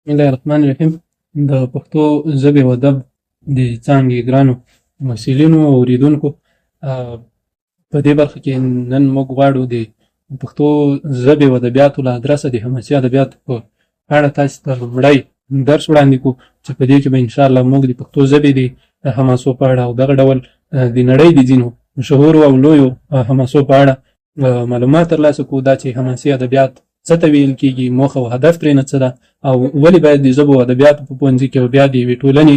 بسم الله الرحمن الرحیم. د پښتو ژبې او ادب د څانګې ګرانو محصلینو او اوریدونکو، په دې برخه کې نن موږ غواړو د پښتو ژبې او ادبیاتو له ادرسه د حماسي ادبیاتو په اړه تاسو ته لومړی درس وړاندې کړو، چې په دې کې به انشاءالله موږ د پښتو ژبې د حماسو په اړه او دغه ډول د نړۍ د ځینو مشهورو او لویو حماسو په اړه معلومات ترلاسه کړو. دا چې حماسي ادبیات څه ته ویل کېږي، موخه او هدف ترېنه څه ده، او ولې باید د ژبو او ادبیاتو په پوهنځي کې او بیا د یوې ټولنې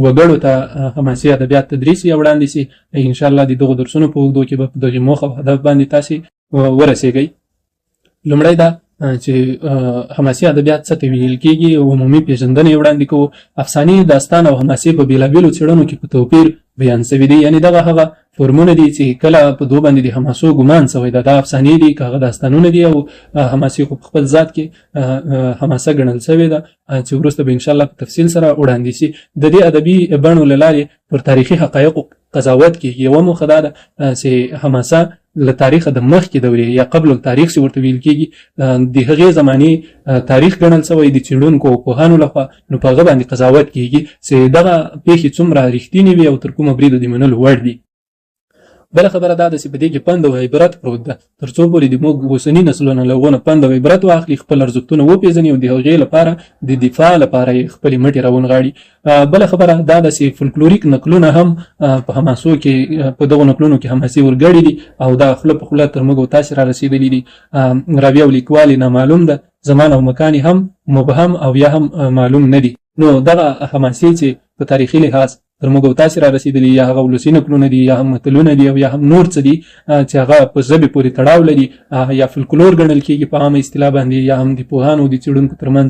وګړو ته حماسي ادبیات تدریس یا وړاندې سي. انشاءالله د دغو درسونو په اوږدو کې به په دغې موخه او هدف باندې تاسې ورسېږئ. لومړی دا چې حماسي ادبیات څه ته ویل کېږي، عمومي پېژندنه یې وړاندې کوو. افسانې، داستان او حماسې په بېلابېلو څېړنو کې په توپیر بیان شوي دي، یعنې دغه هغه فورمونه دي چې کله په دوو باندې د حماسو ګمان شوی ده. دا افسانې دي که هغه داستانونه دي، او حماسې خو په خپل ذات کې حماسه ګڼل شوې ده، چې وروسته به انشاءالله په تفصیل سره وړاندې شي. د دې ادبي بڼو له لارې پر تاریخي حقایقو قضاوت کېږي. یوه موخه دا ده چې حماسه له تاریخه د مخکې دورې یا قبل التاریخ چې ورته ویل کېږي، د هغې زمانې تاریخ ګڼل شوی د څېړونکو او پوهانو لخوا، نو په هغه باندې قضاوت کېږي چې دغه پېښې څومره رښتینې وي او تر کومه بریده د منلو وړ دي. بله خبره دا ده چې په دې کې پند او عبرت پروت ده، تر څو پورې د موږ اوسني نسلونه له هغو نه پند او عبرت واخلي، خپل ارزښتونه وپېژني او د هغې لپاره د دفاع لپاره یې خپلې مټې راونغاړي. بله خبره دا ده چې فولکلوریک نقلونه هم په حماسو کې، په دغو نقلونو کې حماسي ورګړي دي، او دا خوله په خوله تر موږ او تاسې را رسېدلي دي. راوي او لیکوال یې نامعلوم ده، زمان او مکان هم مبهم او یا هم معلوم نه دي. نو دغه حماسې چې په تاریخي لحاظ تر موږ او تاسې را رسېدلي، یا هغه ولسي نقلونه دي، یا هم متلونه دي، او یا هم نور څه دي چې هغه په ژبې پورې تړاو لري، یا فولکلور ګڼل کېږي په عامه اصطلاح باندې، یا هم د پوهانو او د څېړونکو ترمنځ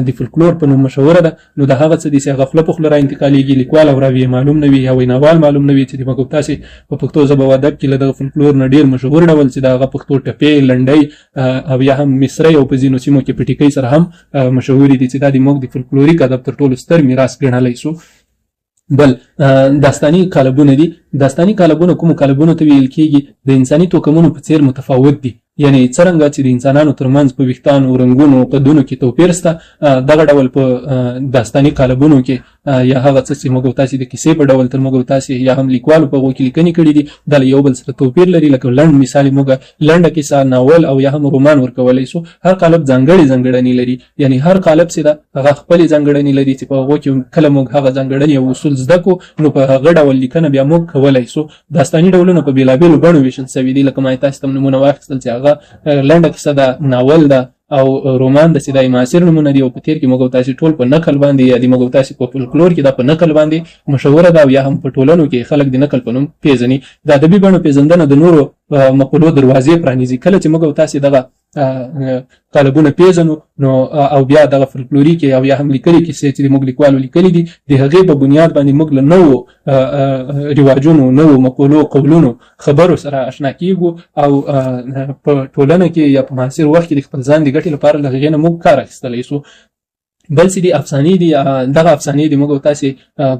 د فولکلور په نوم مشهوره ده. نو د هغه څه دي چې هغه خوله په خوله را انتقالېږي، لیکوال او راوي معلوم نه وي، یا ویناوال معلوم نه وي، چې د موږ او تاسې په پښتو ژبه او ادب کې له دغه فولکلور نه ډېر مشهور ډول چې د هغه پښتو ټپې، لنډۍ او یا هم مصرۍ او په ځینو سیمو کې په ټیکۍ سره هم مشهورې دي، چې دا د موږ د فولکلوریک ادب تر ټولو ستر میراث ګڼلی سو. بل داستاني قالبونه دي. داستاني قالبونه کومو قالبونو ته ویل کېږي؟ د انساني توکمونو په څېر متفاوت دي، یعنی څرنګه چې د انسانانو ترمنځ په ویښتانو، رنګونو، قدونو کې توپیر شته، دغه ډول په داستاني قالبونو کې یا هغه څه چې موږ او تاسې د کیسې په ډول تر موږ او تاسې یا هم لیکوالو په هغو کې لیکنې کړي دي، دا له یو بل سره توپیر لري. لکه لنډ مثال موږ لنډه کیسه، ناول او یا هم رومان ورکولی سو. هر قالب ځانګړنې لري، یعنی هر قالب چې ده هغه خپلې ځانګړنې لري، چې په هغو کې کله موږ هغه ځانګړنې او اصول زده کړو، نو په هغه ډول لیکنه بیا موږ کولی سو. داستاني ډولونه په بېلابېلو بڼو ویشل شوي دي، لکه ما تاسې ته نمونه واخیستل چې هغه لنډه کیسه ده، ناول ده، او رومان ده، چې دا معاصر نومونه دي، او په تېر کې موږ او تاسې ټول په نقل باندې، یا د موږ او تاسې په فولکلور کې دا په نقل باندې مشهوره ده، او یا هم په ټولنو کې خلک د نقل په نوم پېژني. د ادبي بڼو پېژندنه د نورو مقولو دروازې پرانیزي. کله چې موږ او تاسې دغه قالبونه پېژنو، نو او بیا دغه فولکلوریک او یا هم لیکلي کیسې چې موږ لیکوالو لیکلي دي، د هغې په بنیاد باندې موږ له نوو رواجونو، نوو مقولو، قولونو، خبرو سره اشنا کېږو، او په ټولنه کې یا په معاصر وخت کې د خپل ځان د ګټې لپاره له هغې نه موږ کار اخیستلی سو. بل چې دي افسانې دي. دغه افسانې دي موږ او تاسې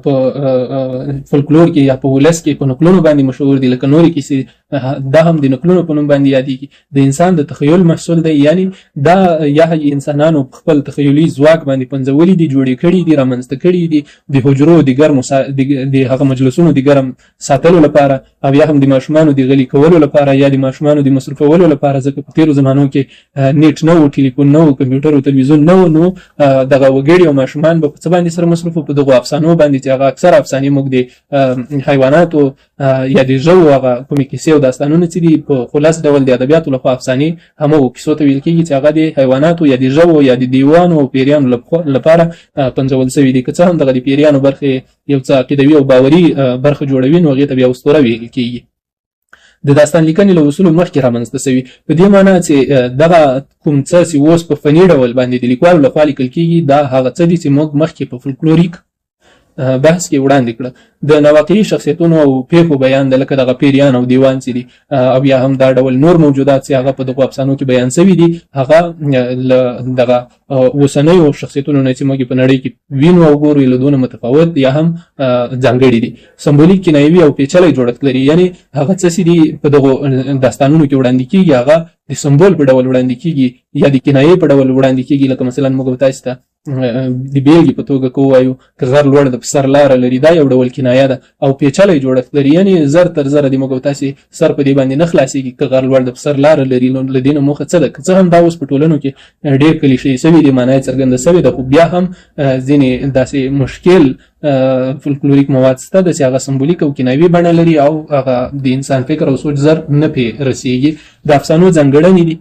په فولکلور کې یا په ولس کې په نقلونو باندې مشهور دي، لکه نورې کیسې، دا هم د نقلونو په نوم باندې یادېږي. د انسان د تخیل محصول دی، یعنی دا یا انسانانو خپل تخیلي ځواک باندې پنځولي دي، جوړې کړي دي، رامنځته کړي دي د حجرو د ګرمو د هغه مجلسونو د ګرم ساتلو لپاره، او یا هم د ماشومانو د غلي کولو لپاره، یا د ماشومانو د مصرفولو لپاره. ځکه په تېرو زمانو کې نیټ نه و، ټلیفون نه و، کمپیوټر او تلویزیون نه و، نو دغه وګړي او ماشومان به په څه باندې سره مصروف په دغو افسانو باندې، چې هغه اکثر افسانې موږ د حیواناتو یا د ژوو هغه کومې کیسې او داستانونه چې دي په خلاص ډول د ادبیاتو لخوا افسانې همغو کیسو ته ویل کېږي، چې هغه د حیواناتو یا د ژوو یا د دیوانو او پیریانو لپاره پنځول شوي دي. که څه هم دغه د پیریانو برخې یو څه عقیدوي او باوري برخه جوړوي، نو هغې ته بیا اسطوره ویل کېږي. د داستان لیکنې له اصولو مخکې رامنځته شوي، په دې معنی چې دغه کوم څه چې اوس په فني ډول باندې د لیکوالو لخوا لیکل کېږي، دا هغه څه دي چې موږ مخکې په فولکلوریک بحث کې وړاندې کړه. د ناواقعي شخصیتونو او پیښو بیان د لکه دغه پیریان او دیوان چې دي، او یا هم دا ډول نور موجودات چې هغه په دغو افسانو کې بیان شوي دي، هغه دغه اوسنیو شخصیتونو نه چې موږ په نړۍ کې وینو او ګورو له دونه متفاوت یا هم ځانګړي دي. سمبولیک کنایوي او پیچلی جوړښت لري، یعنی هغه څه چې دي په دغو داستانونو کې وړاندې کېږي هغه د سمبول په ډول وړاندې کیږي یا د کنایې په ډول وړاندې کیږي. لکه مثلا موږ تاسو ته د بیلګې په توګه کوو که غر لوړ د سر لاره لري، دا یو ډول کنایه ده او پیچلی جوړښت لري، یعنې زر تر زره د موږ تاسې سر په دې باندې نه خلاصېږي که غر لوړ د سر لاره لري. نو له دې نه موخه څه ده؟ که څه هم دا اوس په ټولنو کې ډېر کلیشې سوي دي، معنی یې څرګنده سوې ده، خو بیا هم ځینې داسې مشکل فولکلوریک مواد شته ده چې هغه سمبولیک او کنایوي بڼه لري او هغه د انسان فکر او سوچ زر نه پې رسېږي. د افسانو ځانګړنې دي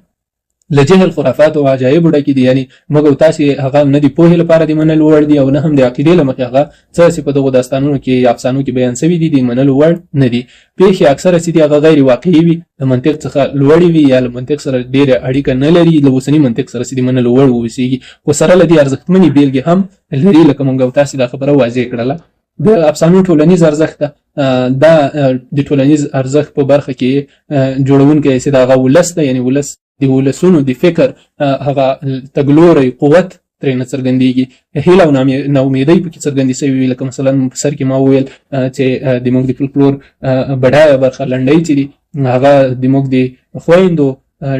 له جهل خرافات او عجایبو ډکې دي، یعنې موږ او تاسې هغه نه د پوهې لپاره د منلو وړ دي او نه هم د عقیدې له مخې هغه څه چې په دغو داستانونو کې یا افسانو کې بیان شوي دي د منلو وړ نه دي. پېښې اکثره چې دي هغه غیر واقعي وي، د منطق څخه لوړې وي یا له منطق سره ډېره اړیکه نه لري، له اوسني منطق سره چې د منلو وړ واوسېږي، خو سره له دې ارزښتمنې بېلګې هم لري. لکه موږ او تاسې دا خبره واضح کړله. د افسانو ټولنیز ارزښت ده، دا د ټولنیز ارزښت په برخه کې جوړونکی چې د هغه ولس ده، یعنې ولس د ولسونو د فکر هغه تګلوری قوت ترېنه څرګندېږي، هیله او ناامیدۍ پکې څرګندې سوي وي. لکه مثلا په سر کې ما وویل چې د موږ د فولکلور بډایه برخه لنډۍ چې دي هغه د موږ د خویندو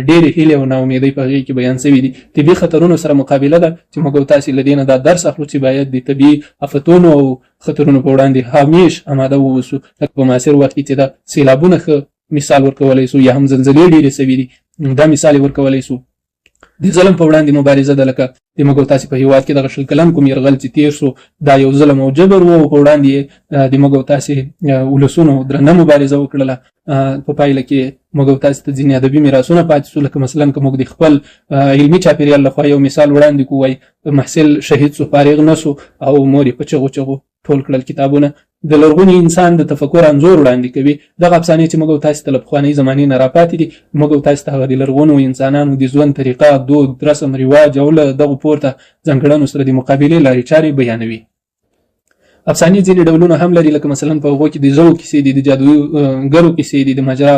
ډېرې هیلې او ناامیدۍ په هغې کې بیان شوي دي. طبي خطرونو سره مقابله ده چې موږ او تاسې له دې نه دا درس اخلو چې باید د طبي آفتونو او خطرونو په وړاندې همیش اماده واوسو. لکه په معاصر وخت کې چې دا سیلابونه ښه مثال ورکولی سو یا هم زلزلې ډېرې سوي دي، دا مثال یې ورکولی سو. د ظلم په وړاندې مبارزه ده، لکه د موږ او تاسې په هېواد کې دغه 20 کلن کوم یرغل چې تېر سو دا یو ظلم او جبر و او په وړاندې د موږ او تاسې ولسونو درنه مبارزه وکړله. په پایله کې موږ او تاسې ته ځینې ادبي میراثونه پاتې سو، لکه مثلا که موږ د خپل علمي چاپېریال لخوا یو مثال وړاندې کوو، وایي محصل شهید سو، فارغ نه سو او مور یې په چغو چغو ټول کړل کتابونه. د لرغوني انسان د تفکر انځور وړاندې کوي. دغه افسانې چې موږ او تاسې ته له پخوانۍ زمانې نه راپاتې دي، موږ او تاسې ته هغه د لرغونو انسانانو د ژوند طریقه، دود، رسم، رواج او له دغو پورته ځانګړنو سره د مقابلې لارې چارې بیانوي. افسانې ځینې ډولونه هم لري، لکه مثلا په هغو کې د زوو کیسې دي، د جادوګرو کیسې دي، د ماجرا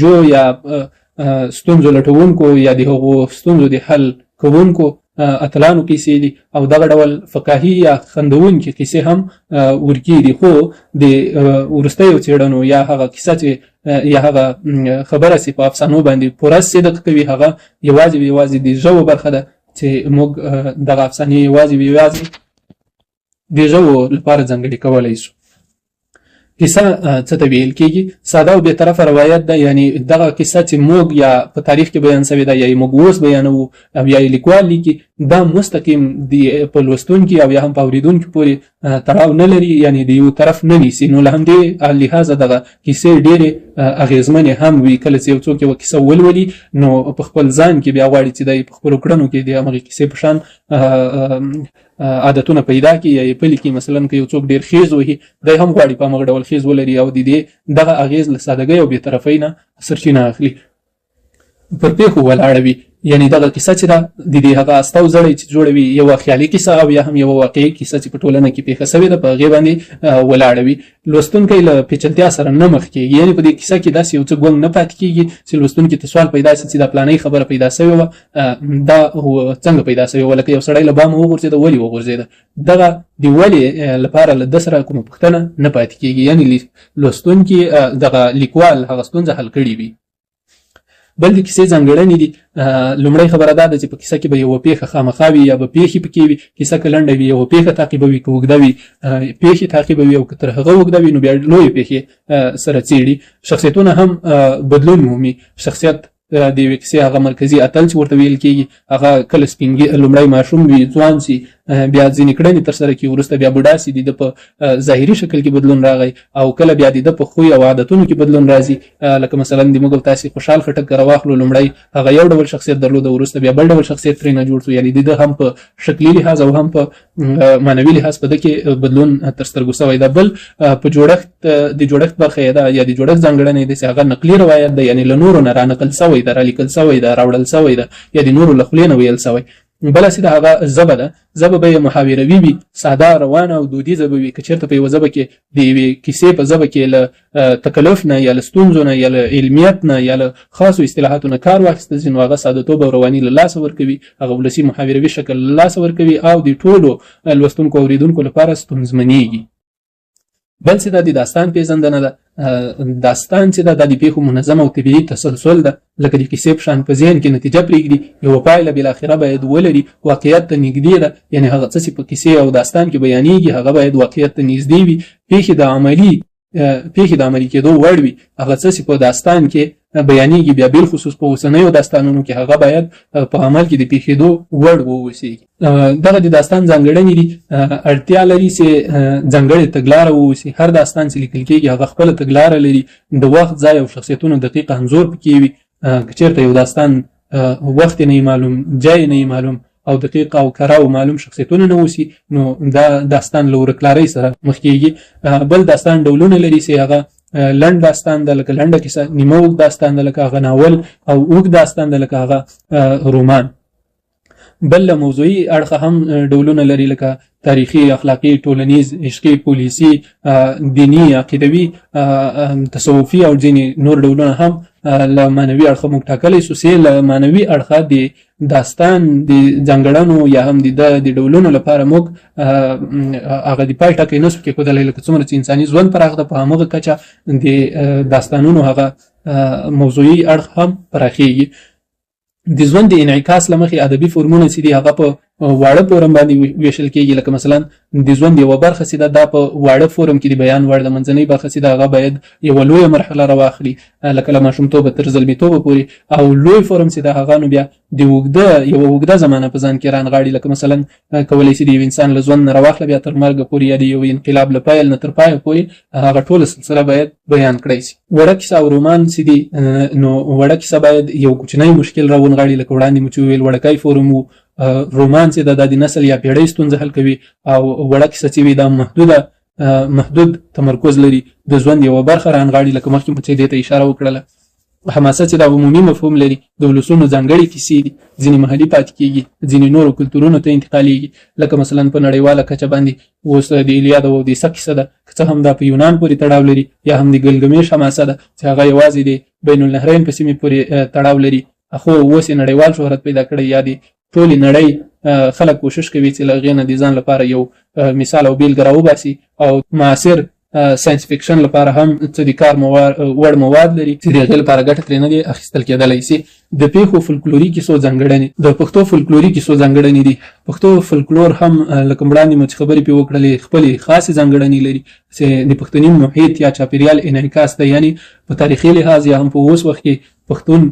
جو یا ستونزو لټونکو یا د هغو ستونزو د حل کوونکو اتلانو کیسې دي او دغه ډول فکاهي یا خندونکې کیسې هم ورکېږي. خو د وروستیو څېړنو یا هغه کیسه چې یا هغه خبره چې په افسانو باندې پوره صدق کوي هغه یوازې د ژوو برخه ده چې موږ دغه افسانې یوازې د ژوو لپاره ځانګړې کولی شو. کیسه څه ته ویل کېږي؟ ساده او بېطرفه روایت ده، یعنې دغه کیسه چې موږ یا په تاریخ کې بیان شوې ده یا یې موږ اوس بیانوو او یا یې لیکوال لیکي، دا مستقیم په لوستونکي او یا هم په اورېدونکي پورې تړاو نه لري، یعنې د یو طرف نه نیسي. نو له همدې لحاظه دغه کیسې ډېرې اغېزمنې هم وي. کله چې یو څوک یوه کیسه ولولي نو په خپل ځان کې بیا غواړي چې دی په خپلو کړنو کې د همغې کیسې په شان عادتونه پیدا کړي یا یې پلي کړي. مثلا که یو څوک ډېر خیز وهي، دی هم غواړي په همغه ډول خیز ولري او د دې دغه اغېز له سادګۍ او بېطرفۍ نه سرچینه اخلي. پر پېښو ولاړه وي، یعنې دغه کیسه چې ده د دې هغه استو زړی چې جوړوي یوه خیالي کیسه او یا هم یوه واقعي کیسه چې په ټولنه کې پېښه شوې ده په هغې باندې ولاړه وي. لوستونکی له پیچلتیا سره نه مخ کېږي، یعنې په دې کیسه کې داسې یو څه ګونګ نه پاتې کېږي چې لوستونکي ته سوال پیدا شي چې دا پلانۍ خبره پیدا شوې وه، دا څنګه پیدا شوې وه؟ لکه یو سړی له بامه وغورځېده، ولې وغورځېده؟ دغه د ولې لپاره له ده سره کومه پوښتنه نه پاتې کېږي، یعنې لوستونکي دغه لیکوال هغه ستونزه حل کړې وي. بل د کیسې ځانګړنې دي. لومړی خبره دا ده چې په کیسه کې به یوه پېښه خامخا وي یا به پېښې پکې وي. کیسه که لنډه وي یوه پېښه تعقیبوي، که اوږده وي پېښې تعقیبوي او که تر هغه اوږده وي نو بیا لویې پېښې سره څېړي. شخصیتونه هم بدلون مومي. شخصیت د یوې کیسې هغه مرکزي اتل چې ورته ویل کېږي هغه کله لومړی ماشوم وي، ځوان سي، بیا ځینې کړنې ترسره کړي، وروسته بیا بوډا سي، د ده په ظاهري شکل کې بدلون راغی او کله بیا د ده په خوی او عادتونو کې بدلون راځي. لکه مثلا د موږ تاسې خوشحال خټک کره واخلو، لومړی هغه یو ډول شخصیت درلوده، وروسته بیا بل ډول شخصیت ترېنه جوړ شو، یعنې د ده هم په شکلي لحاظ او هم په معنوي لحاظ په ده کې بدلون تر سترګو شوی ده. بل په د جوړښت برخه یې ده یا د جوړښت ځانګړنې ده چې هغه نقلي روایت ده، یعنې له نورو نه رانقل شوی ده، رالیکل شوی ده، راوړل شوی ده یا د نورو له خولې نه ویل شوی. بله چې د هغه ژبه ده، ژبه به یې محاوروي وي، ساده، روانه او دودیزه به وي. که چېرته په یوه ژبه کې د یوې کیسې په ژبه کې له تکلف نه یا له ستونزو نه یا له علمیت نه یا له خاصو اصطلاحاتو نه کار واخیستل شي نو هغه سادهتوب او رواني له لاسه ورکوي، هغه ولسي محاوروي شکل له لاسه ورکوي او د ټولو لوستونکو او اورېدونکو لپاره ستونزمنېږي. بل چې دا د داستان پېژندنه ده، داستان چې د پیښو منظم او طبیعي تسلسل ده، لکه د کیسې په شان په ذهن کې نتیجه پرېږدي، یوه پایله بالاخره باید ولري، واقعیت ته نږدې ده. یعنې هغه څه چې په کیسې او داستان کې بیانېږي هغه باید واقعیت ته نږدې وي. پیښې د عملي کېدو وړ وي. هغه څه چې په داستان کې بیانېږي بیا بالخصوص په اوسنیو داستانونو کې هغه باید په عمل کې د پیښېدو وړ واوسېږي. دغه د داستان ځانګړنې دي. اړتیا لري چې ځانګړې تګلاره واوسي. هر داستان چې لیکل کېږي هغه خپله تګلاره لري. د وخت، ځای او شخصیتونو دقیق انځور پکې وي. که چېرته یو داستان وخت یې نه معلوم، جای نه معلوم او دقیق او کره او معلوم شخصیتونه نه اوسي، نو دا داستان له ورکلارۍ سره مخ کېږي. بل داستان ډولونه لري چې هغه لنډ داستان ده لکه لنډه کیسه، نیمه اوږد داستان ده لکه هغه ناول، او اوږد داستان ده لکه هغه رومان. بل له موضوعي اړخه هم ډولونه لري لکه تاریخي، اخلاقي، ټولنیز، عشقي، پولیسي، دینی، عقیدوي، تصوفي او ځینې نور ډولونه هم له معنوي اړخه موږ ټاکلی سو چې له معنوي اړخه د داستان د ځانګړنو یا هم د ډولونو لپاره موږ هغه د پای ټکی نسو کېښودلی. لکه څومره چې انساني ژوند پراخ ده، په همغه کچه د داستانونو هغه موضوعي اړخ هم پراخېږي. د ژوند د انعکاس له مخې ادبي فورمونه چې دي هغه په واړه فورم باندې ویشل کېږي. لکه مثلا د ژوند یوه برخه چې ده دا په واړه فورم کې د بیان وړ ده. منځنۍ برخه چې ده هغه باید یوه لویه مرحله راواخلي، لکه له ماشومتوبه تر زلمیتوبه پورې. او لوی فورم چې ده هغه نو بیا د یوه اوږده زمانه په ځان کې رانغاړي. لکه مثلا کولی شي د یو انسان له ژوند نه راواخله بیا تر مرګه پورې، یا د یو انقلاب له پیل نه تر پایه پورې هغه ټوله سلسله باید بیان کړی شي. وړه کیسه او رومان چې دي، نو وړه کیسه باید یو کوچنی مشکل راونغاړي، لکه وړاندې مو چې وویل وړکی فورم و. رومان چې د نسل یا پیړۍ ستونزه حل کوي، او وړه کیسه چې وي دا محدود تمرکز لري، د ژوند یوه برخه رانغاړي. لکه مخکې مو چې دې ته اشاره وکړله. حماسه چې دا عمومي مفهوم لري، د ولسونو ځانګړې کیسې دي، ځینې محلي پاتې کېږي، ځینې نورو کلتورونو ته انتقالېږي. لکه مثلا په نړیواله کچه باندې اوس د ایلیاد او اودیسه کیسه ده، که څه هم دا په یونان پورې تړاو لري، یا هم د ګلګمېش حماسه ده چې هغه یوازې د بین النهرین په سیمې پورې تړاو لري، خو اوس یې نړیوال شهرت پیدا کړی. یا د ټولې نړۍ خلک کوشش کوي چې له هغې نه د ځان لپاره یو مثال او بیلګه راوباسي. او معاصر ساینس فکشن لپاره هم څه د کار وړ مواد لري چې د هغې لپاره ګټه ترې نه دی اخیستل کېدلی شي. د پیښو فولکلوري کیسو ځانګړنې، د پښتو فولکلوري کیسو ځانګړنې دي. پښتو فولکلور هم لکه وړاندې مو چې خبرې پرې وکړلې خپلې خاصې ځانګړنې لري چې د پښتني محیط یا چاپېریال انعکاس دی. یعنې په تاریخي لحاظ یا هم په اوس وخت کې پښتون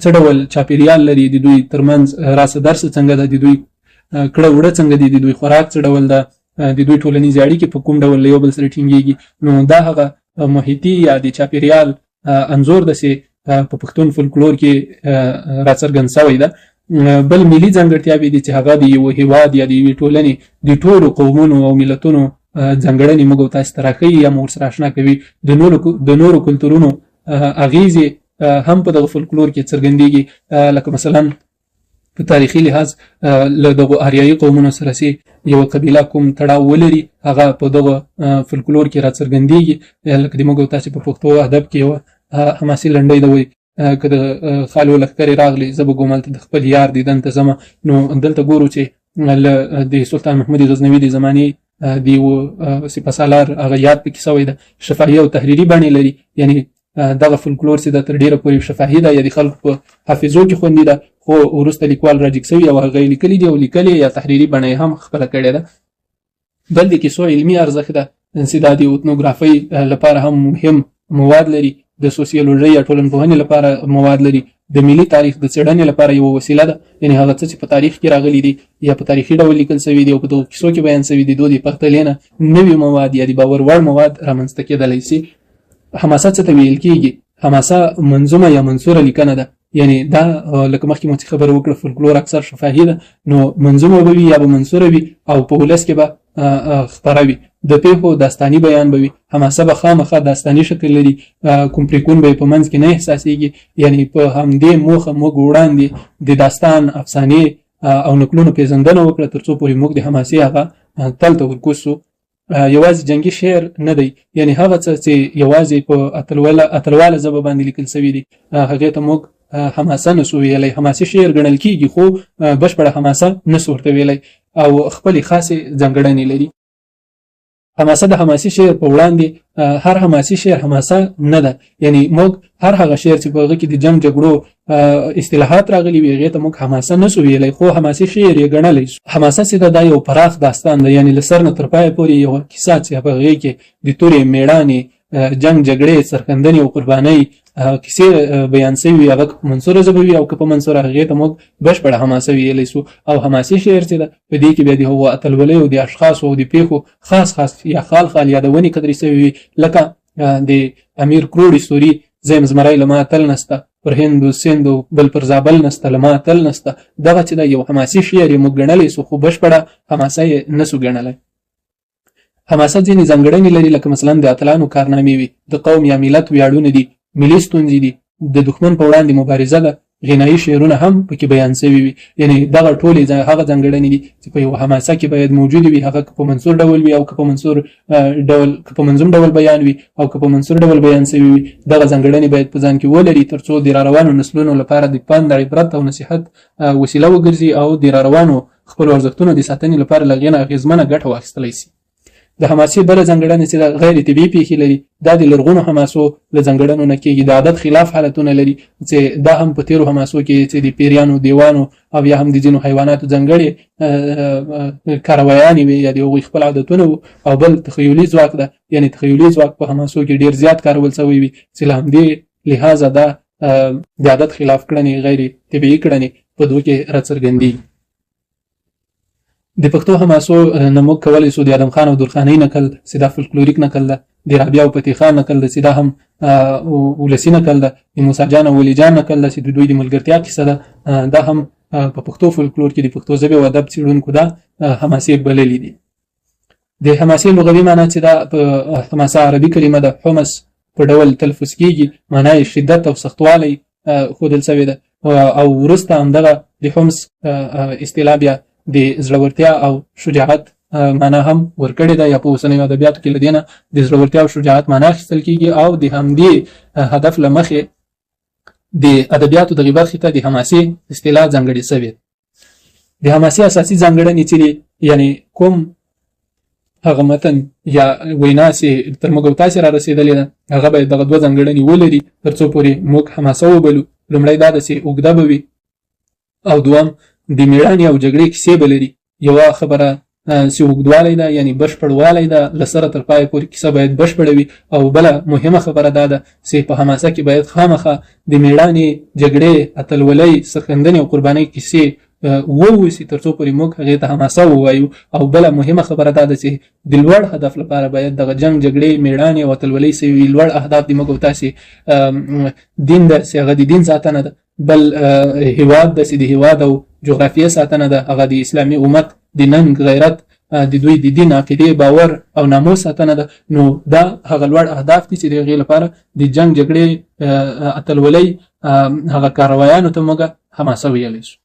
څه ډول چاپېریال لري، د دوی ترمنځ راسه درسه څنګه ده، د دوی کړه وړه څنګه دي، د دوی خوراک څه ډول ده، د دوی ټولنیزې اړیکې په کوم ډول له یو بل سره ټینګېږي. نو دا هغه محیطي یا د چاپېریال انځور ده چې په پښتون فولکلور کې راڅرګند شوی ده. بل ملي ځانګړتیاوې دي چې هغه د یو هېواد یا د یوې ټولنې د ټولو قومونو او ملتونو ځانګړنې موږ تاسو ته راښیي یا موږ ورسره اشنا کوي. د نورو کلتورونو اغیزې هم په دغه فولکلور کې څرګندېږي. لکه مثلا په تاریخي لحاظ له دغو آریایي قومونو سره چې یوه قبیله کوم تړاو ولري هغه په دغه فولکلور کې راڅرګندېږي. لکه د موږ تاسې په پښتو ادب کې یوه حماسي لنډۍ ده وایي که د خالو لښکرې راغلې زه به ګومل ته د خپل یار دیدن ته ځمه. نو دلته ګورو چې د سلطان محمود غزنوي د زمانې د یو سپه سالار هغه یاد پکې شوی ده. شفاهي او تحریري بڼې لري. یعنې دغه فولکلور چې د تر ډیره پورې شفاهي ده یا د خلکو په حافظو کې خوندي ده، خو وروسته لیکوال راجګ شوي او هغه یې لیکلي دي او لیکلې یا تحریري بڼه یې هم خپله کړې ده. بل د کیسو علمي ارزښت ده چې دا د اوتنوګرافۍ لپاره هم مهم مواد لري، د سوسیولوژۍ یا ټولنپوهنې لپاره مواد لري، د ملي تاریخ د څېړنې لپاره یوه وسیله ده. یعنې هغه څه چې په تاریخ کې راغلي دي یا په تاریخي ډول لیکل شوي دي او په دغو کیسو کې بیان شوي دي، د پرتلې نه نوي مواد یا د باور وړ مواد رامنځته کېدلی شي. حماسه څه ته ویل کېږي؟ حماسه منظومه یا منثوره لیکنه ده. یعنې دا لکه مخکې مو چې خبره وکړه فولکلور اکثر شفاهي ده، نو منظومه به وي یا به منثوره وي او په ولس کې به خپره وي. د پیښو داستاني بیان به وي. حماسه به خامخا داستاني شکل لري، کوم پریکون به یې په منځ کې نه احساسېږي. یعنې په همدې موخه موږ وړاندې د داستان افسانې او نکلونو پېژندنه وکړه تر څو پورې موږ د حماسې هغه تل ته ورکوز شو. یوازې جنگي شعر نه دی، یعنې هغه څه چې یوازې په اتلواله ژبه باندې لیکل شوي دي هغې ته موږ حماسه نسو ویلی. حماسي شعر ګڼل کېږي خو بشپړه حماسه نسو ورته ویلی او خپلې خاصې ځانګړنې لري. حماسه د حماسي شعر په وړاندې هر حماسي شعر حماسه نه ده. یعنی موږ هر هغه شعر چې په هغه کې د جنگ جګړو اصطلاحات راغلي وي هغې ته موږ حماسه نه سو ویلی، خو حماسي شعر یې ګڼلی سو. حماسه چې ده دا یو پراخ داستان ده، یعنی له سر نه تر پایه پورې یوه کیسه چې په هغې کې د تورې میړانې جنگ جګړې سرښندنې او قربانۍ کیسې بیان شوي هغه که په منثوره ژبه وي او که په منثوره هغې ته موږ بشپړه حماسه ویلی سو. او حماسي شعر چې ده په دې کې بیا د هغو اتلولیو د اشخاصو او د پیښو خاص یا خال یادونې قدرې شوي وي، لکه د امیر کروړ سوري زیم زمری له ما تل نسته، پر هند و سند و بل پر زابل نسته له ما تل نسته. دغه چې ده یو حماسي شعر یې موږ ګڼلی سو، خو بشپړه حماسه یې نه سو ګڼلی. حماسه ځینې ځانګړنې لري، لکه مثلا د اتلانو کارنامې وي، د قوم یا ملت ویاړونه دي، ملي ستونزې دي، د دښمن په وړاندې مبارزه ده، غنایي شعرونه هم پکې بیان شوي وي. یعنی دغه ټولې هغه ځانګړنې دي چې په یو حماسه کې باید موجودې وي، هغه که په منثور ډول وي او که په منظوم ډول بیان وي او که په منثور ډول بیان شوي وي. دغه ځانګړنې باید په ځان کې ولري تر څو د راروانو نسلونو لپاره د پند، عبرت او نصیحت وسیله وګرځي او د راروانو خپلو ارزښتونو د ساتنې لپاره له هغې نه اغېزمنه ګټه واخیستلی شي. د حماسي بله ځانګړنې چې غیر طبیعي پیښې لري، دا د لرغونو حماسو له ځانګړنو نه کېږي. د عادت خلاف حالتونه لري چې دا هم په تېرو حماسو کې چې د پیریانو، دیوانو او یا هم د ځینو حیواناتو ځانګړې کاروایانې وي یا د هغوی خپل عادتونه وو. او بل تخیلي ځواک ده، یعنی تخیلي ځواک په حماسو کې ډېر زیات کارول شوی وي چې له همدې لحاظه دا د عادت خلاف کړنې، غیر طبیعي کړنې په دوی کې راڅرګندېږي. د پښتو حماسو نه موږ کولی سو د ادم خان او درخانۍ نکل چې دا فولکلوریک نکل ده، د رابعه او فتح خان نکل ده چې دا هم ولسي نکل ده، د موسی جان او ولی جان نکل ده چې د دوی د ملګرتیا کیسه ده، دا هم په پښتو فولکلور کې د پښتو ژبې او ادب څېړونکو دا حماسې بللي دي. د حماسې لغوي معنا چې دا په حماسه عربي کلمه ده، حمس په ډول تلفظ کېږي، معنا یې شدت او سختوالی ښودل شوې ده. او وروسته همدغه د حمس اصطلاح بیا د زړورتیا او شجاعت معنا هم ورکړې ده، یا په اوسنیو ادبیاتو کې له دې نه د زړورتیا او شجاعت معنا اخیستل کېږي. او د همدې هدف له مخې د ادبیاتو دغې برخې ته د حماسې اصطلاح ځانګړې شوې ده. د حماسې اساسي ځانګړنې چې دي، یعنی کوم هغه متن یا وینا چې تر موږ او تاسې را رسېدلې ده، هغه باید دغه دوه ځانګړنې ولري تر څو پورې موږ حماسه وبلو. لومړی دا ده چې اوږده به وي، او دوم د میړانې او جګړې کیسې به لري. یوه خبره چې اوږدوالی ده، یعنی بشپړوالی ده، له سره تر پایه پورې کیسه باید بشپړه وي. او بله مهمه خبره دا ده چې په حماسه کې باید خامخا د میړانې، جګړې، اتلولۍ، سرښندنې او قربانۍ کیسې ووسي تر څو پورې موږ هغې ته حماسه ووایو. او بله مهمه خبره دا ده چې د لوړ هدف لپاره باید دغه جنګ، جګړې، میړانې او اتلولۍ سوي لوړ اهداف د موږ او تاسې دین ده چې هغه د دین ساتنه ده، بل هیواد ده چې د هیواد او جغرافیه ساتنه ده، هغه د اسلامي امت د ننګ، غیرت، د دوی د دین، عقیدې، باور او ناموس ساتنه ده. نو دا هغه لوړ اهداف دي چې د هغې لپاره د جنګ، جګړې، اتلولۍ هغه کاروایانو ته موږ حماسه ویلی شو.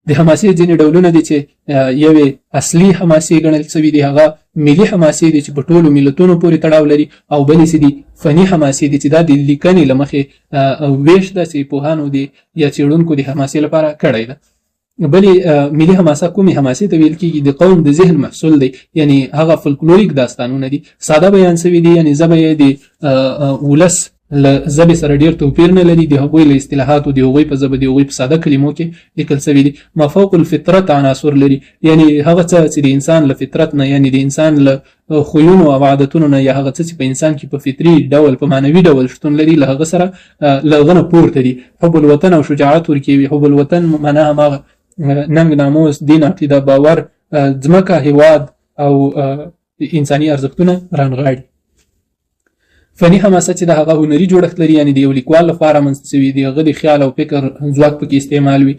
د حماسې ځینې ډولونه دي چې یوې اصلي حماسې ګڼل شوي دي، هغه ملي حماسې دي چې په ټولو ملتونو پورې تړاو لري. او بلې چې دي فني حماسې دي چې دا د لیکنې له مخې ویش ده چې پوهانو دي یا څېړونکو د حماسې لپاره کړی ده. بلې ملي حماسه کومې حماسې ته ویل کېږي؟ د قوم د ذهن محصول دی، یعنی هغه فولکلوریک داستانونه دي، ساده بیان شوي دي، یعنی ژبه یې د ولس له ژبې سره ډېر توپیر نه لري، د هغوی له اصطلاحاتو، د هغوی په ژبه، د هغوی په ساده کلمو کې لیکل شوي دي. مافوق الفطرت عناصر لري، یعنی هغه څه چې د انسان له فطرت نه، یعنی د انسان له خویونو او عادتونو نه، یا هغه څه چې په انسان کې په فطري ډول، په معنوي ډول شتون لري، له هغه سره له هغه نه پورته دي. حب الوطن او شجاعت ورکوي. حب الوطن معنا هماغه ننګ، ناموس، دین، عقیده، باور، ځمکه، هیواد او انساني ارزښتونه رانغاړي. فني حماسه چې د هغه هنري جوړښت لري، یعنی د یو لیکوال لخوا رامنځته شوي، د هغه د خیال او فکر ځواک پکې استعمال وي،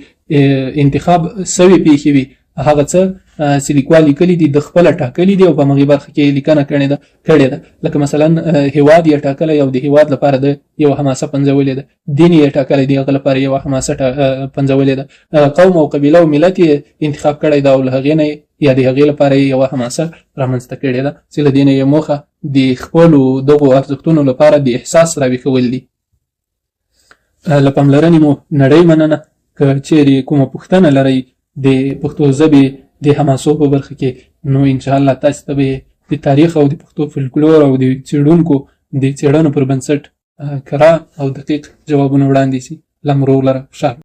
انتخاب شوې پیښې وي، هغه څه چې لیکوال لیکلي دي د خپله ټاکلي دي او په همغې برخه کې لیکنه کړې ده. لکه مثلا هیواد یې ټاکلی او د هیواد لپاره د یو حماسه پنځولې ده، دین یې ټاکلی دی، هغه لپاره یوه حماسه پنځولې ده، قوم او قبیله او ملت یې انتخاب کړی ده او له هغې نه یا د هغې لپاره یې یوه حماسه رامنځته کړې ده چې له دې نه یې موخه د خپلو دغو ارزښتونو لپاره د احساس راویښول دي. له پاملرنې مو نړۍ مننه. که چیرې کومه پوښتنه لرئ د پښتو ژبې د حماسو په برخه کې، نو انشاءالله تاسې ته به د تاریخ او د پښتو فولکلور او د څېړونکو د څېړنو پر بنسټ کره او دقیق ځوابونه وړاندې شي. لا مرو لره خوشحاله.